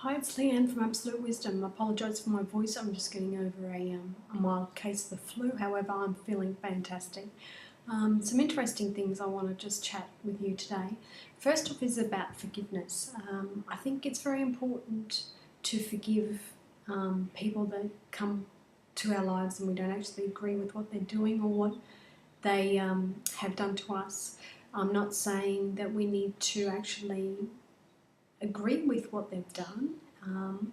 Hi, it's Leanne from Absolute Wisdom. I apologise for my voice. I'm just getting over a mild case of the flu. However, I'm feeling fantastic. Some interesting things I want to just chat with you today. First off is about forgiveness. I think it's very important to forgive people that come to our lives and we don't actually agree with what they're doing or what they have done to us. I'm not saying that we need to actually agree with what they've done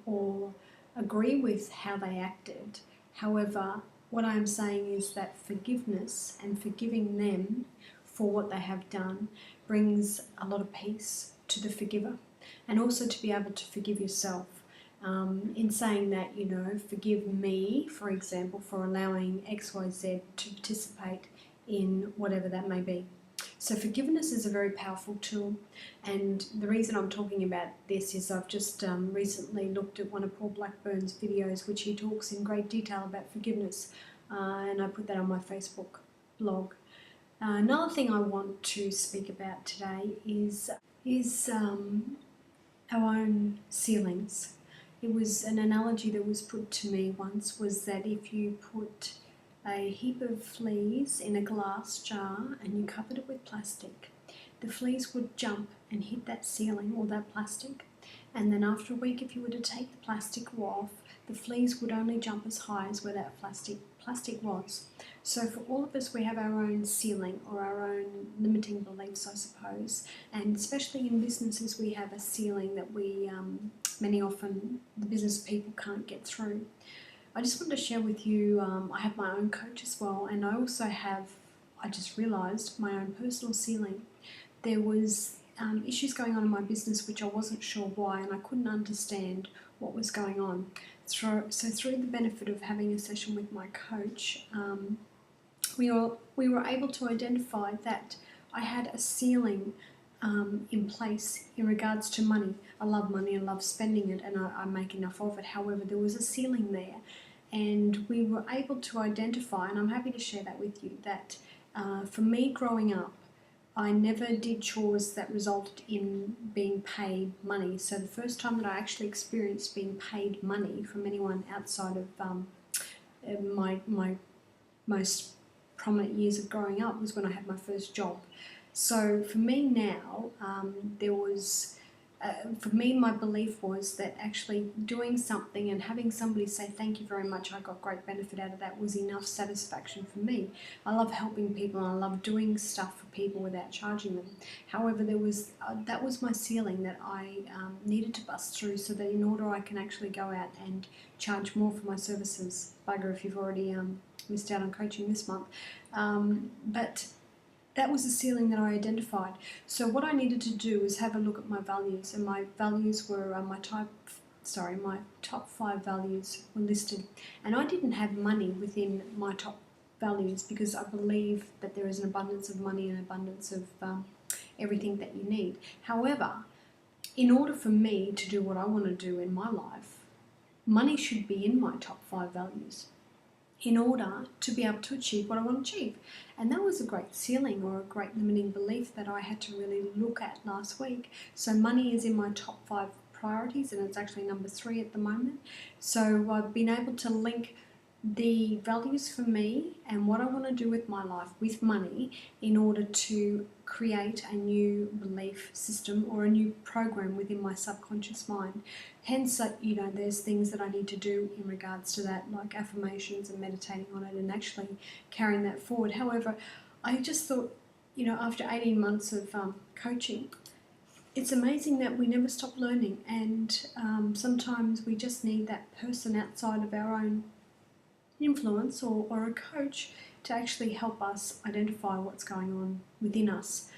or agree with how they acted. However, what I'm saying is that forgiveness and forgiving them for what they have done brings a lot of peace to the forgiver, and also to be able to forgive yourself. In saying that, forgive me, for example, for allowing XYZ to participate in whatever that may be. So forgiveness is a very powerful tool, and the reason I'm talking about this is I've just recently looked at one of Paul Blackburn's videos, which he talks in great detail about forgiveness, and I put that on my Facebook blog. Another thing I want to speak about today is our own ceilings. It was an analogy that was put to me once, was that if you put a heap of fleas in a glass jar and you covered it with plastic, the fleas would jump and hit that ceiling or that plastic, and then after a week, if you were to take the plastic off, the fleas would only jump as high as where that plastic was. So for all of us, we have our own ceiling or our own limiting beliefs, I suppose, and especially in businesses we have a ceiling that we many often the business people can't get through. I just wanted to share with you, I have my own coach as well, and I also have, I just realised, my own personal ceiling. There was issues going on in my business which I wasn't sure why, and I couldn't understand what was going on. So through the benefit of having a session with my coach, we were able to identify that I had a ceiling in place in regards to money. I love money and love spending it, and I make enough of it. However, there was a ceiling there, and we were able to identify, and I'm happy to share that with you, that for me growing up, I never did chores that resulted in being paid money. So the first time that I actually experienced being paid money from anyone outside of my most prominent years of growing up was when I had my first job. So for me now, for me, my belief was that actually doing something and having somebody say thank you very much, I got great benefit out of that, was enough satisfaction for me. I love helping people and I love doing stuff for people without charging them. However, that was my ceiling that I needed to bust through, so that in order I can actually go out and charge more for my services. Bugger if you've already missed out on coaching this month. But that was the ceiling that I identified. So what I needed to do was have a look at my values, and my values were my top 5 values were listed, and I didn't have money within my top values because I believe that there is an abundance of money and an abundance of everything that you need. However, in order for me to do what I want to do in my life, money should be in my top 5 values in order to be able to achieve what I want to achieve. And that was a great ceiling or a great limiting belief that I had to really look at last week. So money is in my top 5 priorities, and it's actually number 3 at the moment. So I've been able to link the values for me and what I want to do with my life with money in order to create a new belief system or a new program within my subconscious mind. Hence, there's things that I need to do in regards to that, like affirmations and meditating on it and actually carrying that forward. However, I just thought, after 18 months of coaching, it's amazing that we never stop learning, and sometimes we just need that person outside of our own influence or a coach to actually help us identify what's going on within us.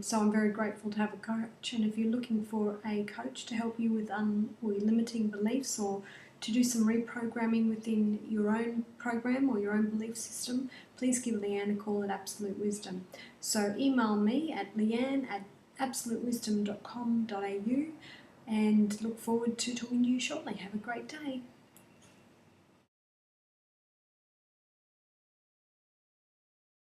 So I'm very grateful to have a coach, and if you're looking for a coach to help you with limiting beliefs or to do some reprogramming within your own program or your own belief system, please give Leanne a call at Absolute Wisdom. So email me at leanne@absolutewisdom.com.au, and look forward to talking to you shortly. Have a great day.